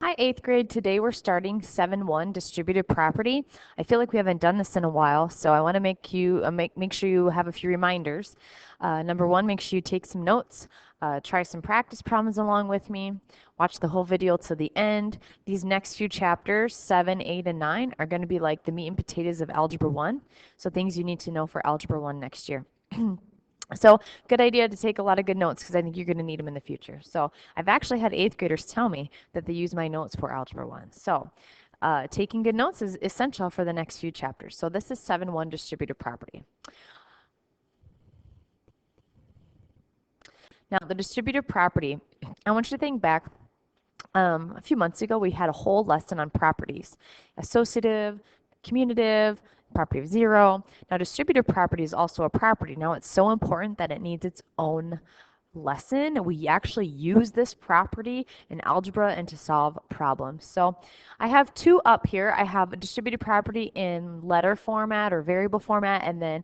Hi, 8th grade. Today we're starting 7-1 distributive property. I feel like we haven't done this in a while, so I want to make sure you have a few reminders. Number one, make sure you take some notes. Try some practice problems along with me. Watch the whole video to the end. These next few chapters, 7, 8, and 9, are going to be like the meat and potatoes of Algebra 1, so things you need to know for Algebra 1 next year. So good idea to take a lot of good notes because I think you're going to need them in the future. So I've actually had 8th graders tell me that they use my notes for Algebra 1. So taking good notes is essential for the next few chapters. So this is 7-1 distributive property. Now the distributive property, I want you to think back. A few months ago we had a whole lesson on properties. Associative, commutative, property of zero. Now distributive property is also a property. Now it's so important that it needs its own lesson. We actually use this property in algebra and to solve problems. So I have two up here. I have a distributive property in letter format or variable format, and then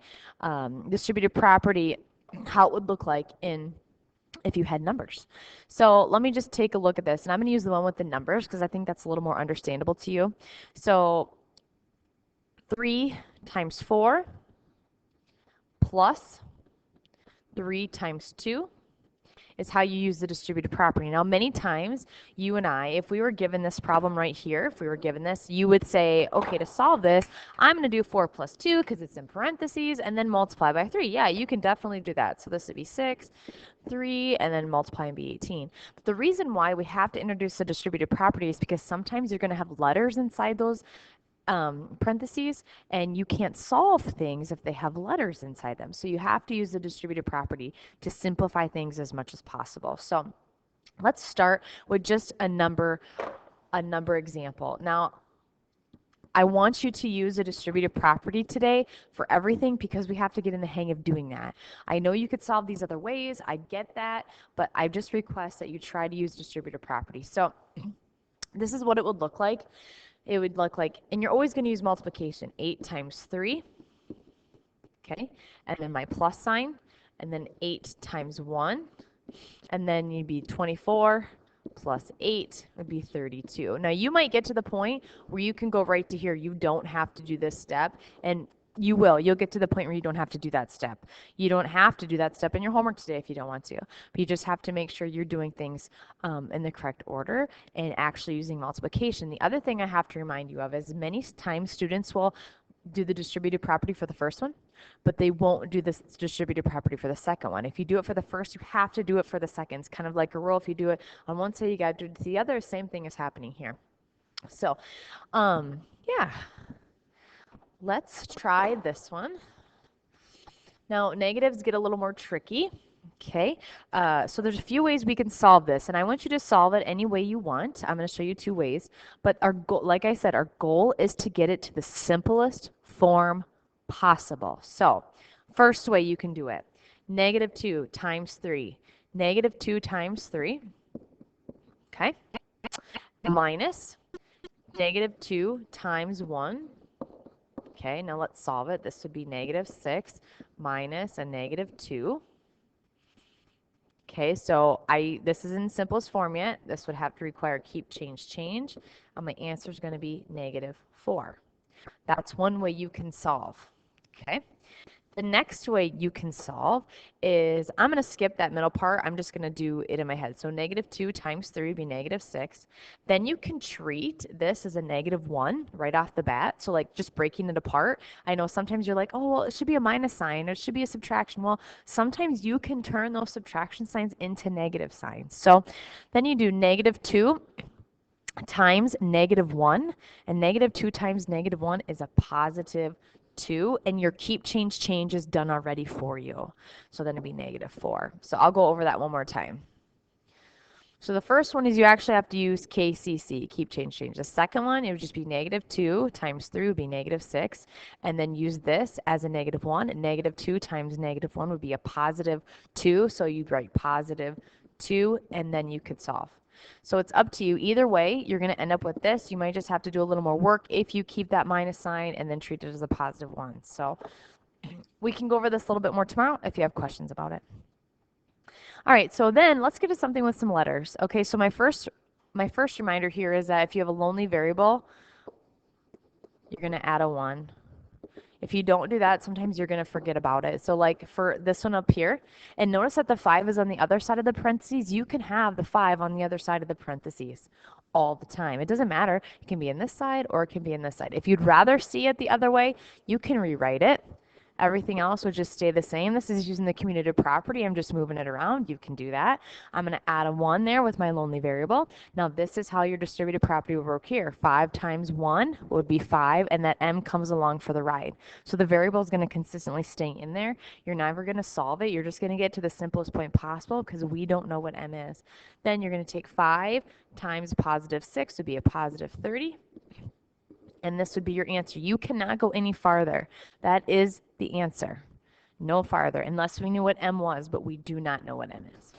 distributive property, how it would look like if you had numbers. So let me just take a look at this, and I'm going to use the one with the numbers because I think that's a little more understandable to you. So 3 times 4 plus 3 times 2 is how you use the distributive property. Now, many times, you and I, if we were given this problem right here, if we were given this, you would say, okay, to solve this, I'm going to do 4 plus 2 because it's in parentheses, and then multiply by 3. Yeah, you can definitely do that. So this would be 6, 3, and then multiply and be 18. But the reason why we have to introduce the distributive property is because sometimes you're going to have letters inside those parentheses, and you can't solve things if they have letters inside them. So you have to use the distributive property to simplify things as much as possible. So let's start with just a number example. Now, I want you to use a distributive property today for everything because we have to get in the hang of doing that. I know you could solve these other ways, I get that, but I just request that you try to use distributive property. So this is what it would look like. It would look like, and you're always going to use multiplication, 8 times 3, okay, and then my plus sign, and then 8 times 1, and then you'd be 24 plus 8 would be 32. Now you might get to the point where you can go right to here. You don't have to do this step, and you'll get to the point where you don't have to do that step. You don't have to do that step in your homework today if you don't want to, but you just have to make sure you're doing things in the correct order and actually using multiplication. The other thing I have to remind you of is many times students will do the distributive property for the first one, but they won't do this distributive property for the second one. If you do it for the first, you have to do it for the second. It's kind of like a rule. If you do it on one side, you got to do it to the other. Same thing is happening here. So, yeah. Let's try this one. Now, negatives get a little more tricky. Okay, so there's a few ways we can solve this, and I want you to solve it any way you want. I'm going to show you two ways, but our goal, like I said, our goal is to get it to the simplest form possible. So, first way you can do it, negative 2 times 3. Negative 2 times 3, okay, minus negative 2 times 1. Okay, now let's solve it. This would be negative 6 minus a negative 2. Okay, so this is in simplest form yet. This would have to require keep, change, change. And my answer is going to be negative 4. That's one way you can solve. Okay. The next way you can solve is, I'm going to skip that middle part. I'm just going to do it in my head. So negative 2 times 3 would be negative 6. Then you can treat this as a negative 1 right off the bat. So like just breaking it apart. I know sometimes you're like, oh, well, it should be a minus sign. Or it should be a subtraction. Well, sometimes you can turn those subtraction signs into negative signs. So then you do negative 2 times negative 1. And negative 2 times negative 1 is a positive 2, and your keep, change, change is done already for you. So then it'd be negative 4. So I'll go over that one more time. So the first one is you actually have to use KCC, keep, change, change. The second one, it would just be negative 2 times 3 would be negative 6. And then use this as a negative 1. Negative 2 times negative 1 would be a positive 2. So you'd write positive 2, and then you could solve. So it's up to you. Either way, you're going to end up with this. You might just have to do a little more work if you keep that minus sign and then treat it as a positive 1. So we can go over this a little bit more tomorrow if you have questions about it. All right, so then let's get to something with some letters. Okay, so my first my first reminder here is that if you have a lonely variable, you're going to add a 1. If you don't do that, sometimes you're going to forget about it. So like for this one up here, and notice that the 5 is on the other side of the parentheses. You can have the 5 on the other side of the parentheses all the time. It doesn't matter. It can be in this side or it can be in this side. If you'd rather see it the other way, you can rewrite it. Everything else would just stay the same. This is using the commutative property. I'm just moving it around. You can do that. I'm going to add a 1 there with my lonely variable. Now this is how your distributive property would work here. 5 times 1 would be 5, and that m comes along for the ride. So the variable is going to consistently stay in there. You're never going to solve it. You're just going to get to the simplest point possible because we don't know what m is. Then you're going to take 5 times positive 6 would be a positive 30. And this would be your answer. You cannot go any farther. That is the answer. No farther, unless we knew what m was, but we do not know what m is.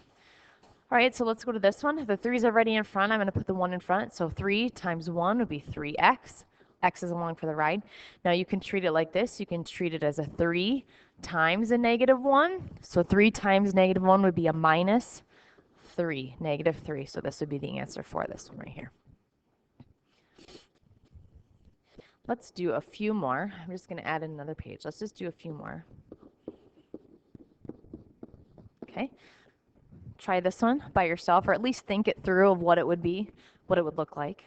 All right, so let's go to this one. The 3 is already in front. I'm going to put the 1 in front. So 3 times 1 would be 3x. X is along for the ride. Now you can treat it like this. You can treat it as a 3 times a negative 1. So 3 times negative 1 would be a minus 3, negative 3. So this would be the answer for this one right here. Let's do a few more. I'm just going to add another page. Let's just do a few more. Okay. Try this one by yourself, or at least think it through of what it would be, what it would look like.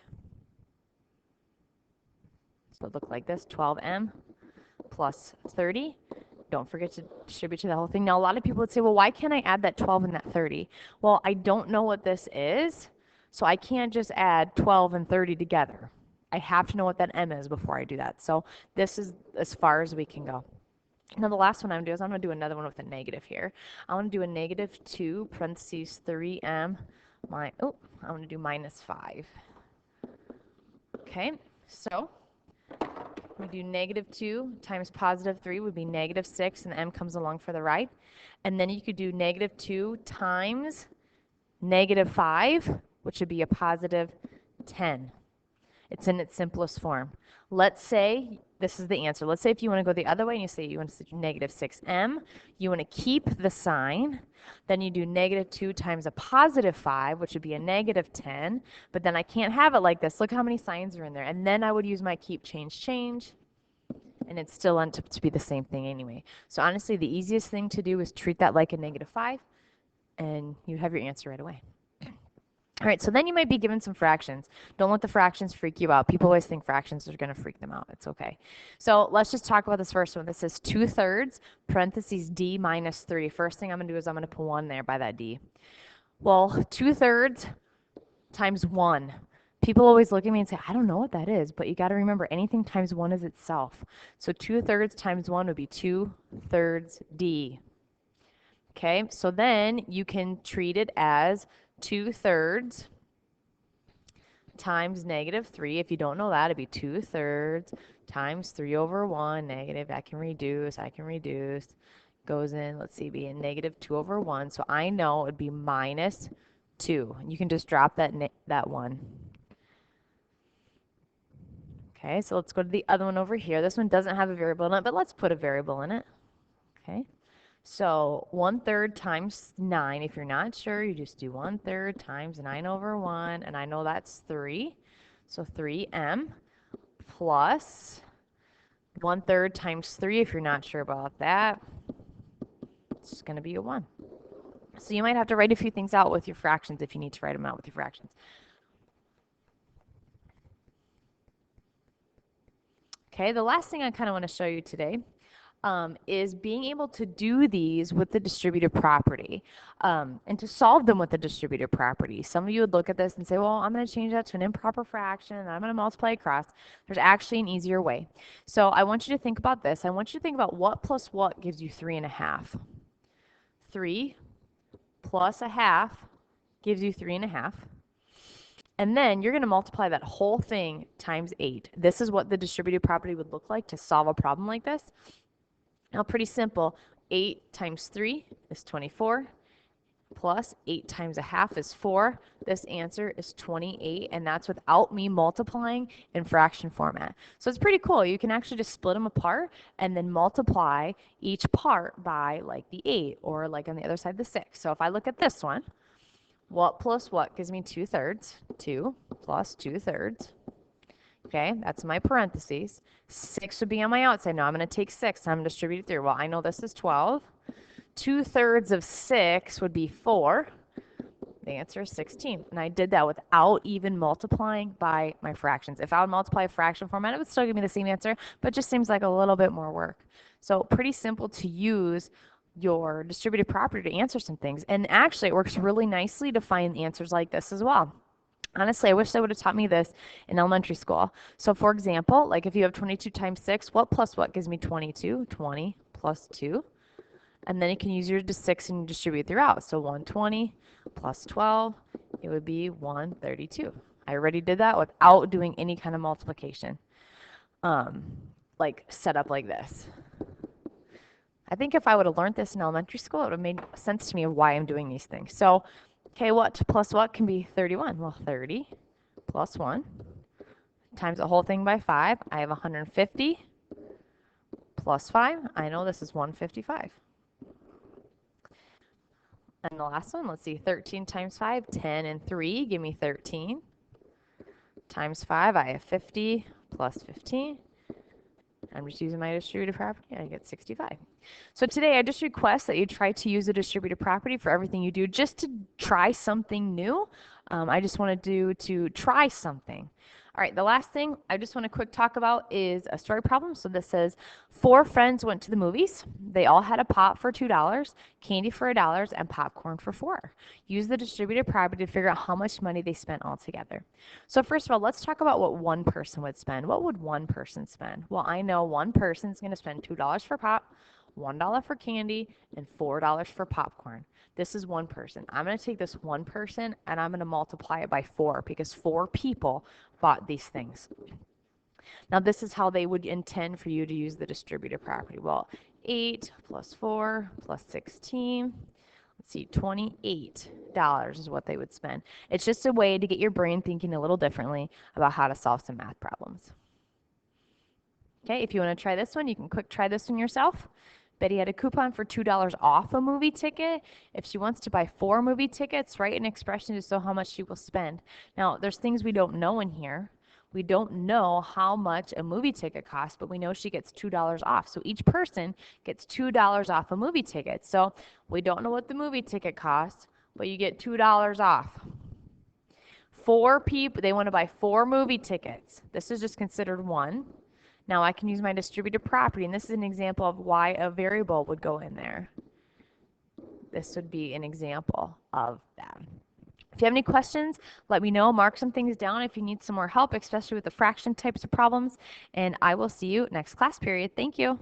So it would look like this, 12m plus 30. Don't forget to distribute to the whole thing. Now, a lot of people would say, well, why can't I add that 12 and that 30? Well, I don't know what this is, so I can't just add 12 and 30 together. I have to know what that m is before I do that. So this is as far as we can go. Now the last one I'm going to do is I'm going to do another one with a negative here. I want to do a negative 2 parentheses 3m. I'm going to do minus 5. Okay, so we do negative 2 times positive 3 would be negative 6, and m comes along for the ride. And then you could do negative 2 times negative 5, which would be a positive 10. It's in its simplest form. Let's say this is the answer. Let's say if you want to go the other way and you say you want to do negative 6m, you want to keep the sign, then you do negative 2 times a positive 5, which would be a negative 10, but then I can't have it like this. Look how many signs are in there. And then I would use my keep, change, and it still ends up to be the same thing anyway. So honestly, the easiest thing to do is treat that like a negative 5, and you have your answer right away. All right, so then you might be given some fractions. Don't let the fractions freak you out. People always think fractions are going to freak them out. It's okay. So let's just talk about this first one. This says 2/3 parentheses d minus 3. First thing I'm going to do is I'm going to put 1 there by that d. Well, 2/3 times 1. People always look at me and say, I don't know what that is, but you got to remember anything times 1 is itself. So 2/3 times 1 would be 2/3 d. Okay, so then you can treat it as 2/3 times negative 3. If you don't know that, it'd be 2/3 times 3 over 1, negative. I can reduce. Goes in, let's see, be a negative 2 over 1. So I know it'd be minus 2. You can just drop that 1. Okay, so let's go to the other one over here. This one doesn't have a variable in it, but let's put a variable in it. Okay. So 1/3 times 9, if you're not sure, you just do 1/3 times 9 over 1, and I know that's 3. So 3m plus 1/3 times 3, if you're not sure about that, it's going to be a 1. So you might have to write a few things out with your fractions if you need to write them out with your fractions. Okay, the last thing I kind of want to show you today is being able to do these with the distributive property and to solve them with the distributive property. Some of you would look at this and say, well, I'm going to change that to an improper fraction and I'm going to multiply across. There's actually an easier way. So I want you to think about this. I want you to think about what plus what gives you 3.5. 3 plus a half gives you 3.5. And then you're going to multiply that whole thing times 8. This is what the distributive property would look like to solve a problem like this. Now, pretty simple. 8 times 3 is 24, plus 8 times a half is 4. This answer is 28, and that's without me multiplying in fraction format. So it's pretty cool. You can actually just split them apart and then multiply each part by like the 8 or like on the other side the 6. So if I look at this one, What plus what gives me 2/3? 2 plus 2/3. Okay, that's my parentheses. 6 would be on my outside. Now I'm going to take 6 and I'm going to distribute it through. Well, I know this is 12. 2/3 of 6 would be 4. The answer is 16. And I did that without even multiplying by my fractions. If I would multiply a fraction format, it would still give me the same answer, but it just seems like a little bit more work. So pretty simple to use your distributed property to answer some things. And actually, it works really nicely to find answers like this as well. Honestly, I wish they would have taught me this in elementary school. So for example, like if you have 22 times 6, what plus what gives me 22? 20 plus 2. And then you can use your 6 and distribute throughout. So 120 plus 12, it would be 132. I already did that without doing any kind of multiplication, like set up like this. I think if I would have learned this in elementary school, it would have made sense to me of why I'm doing these things. So, okay, what plus what can be 31? Well, 30 plus 1 times the whole thing by 5. I have 150 plus 5. I know this is 155. And the last one, let's see, 13 times 5, 10 and 3, give me 13. Times 5, I have 50 plus 15. I'm just using my distributive property, I get 65. So today I just request that you try to use a distributive property for everything you do, just to try something new. I just wanted to try something. All right, the last thing I just want to quick talk about is a story problem. So this says 4 friends went to the movies. They all had a pop for $2, candy for $1, and popcorn for $4. Use the distributive property to figure out how much money they spent altogether. So first of all, let's talk about what one person would spend. What would one person spend? Well, I know one person's going to spend $2 for pop, $1 for candy, and $4 for popcorn. This is one person. I'm going to take this one person and I'm going to multiply it by 4 because 4 people bought these things. Now this is how they would intend for you to use the distributive property. Well, 8 plus 4 plus 16. Let's see, $28 is what they would spend. It's just a way to get your brain thinking a little differently about how to solve some math problems. Okay, if you want to try this one, you can quick try this one yourself. Betty had a coupon for $2 off a movie ticket. If she wants to buy 4 movie tickets, write an expression to show how much she will spend. Now, there's things we don't know in here. We don't know how much a movie ticket costs, but we know she gets $2 off. So each person gets $2 off a movie ticket. So we don't know what the movie ticket costs, but you get $2 off. 4 people, they want to buy 4 movie tickets. This is just considered one. Now I can use my distributive property, and this is an example of why a variable would go in there. This would be an example of that. If you have any questions, let me know. Mark some things down if you need some more help, especially with the fraction types of problems, and I will see you next class period. Thank you.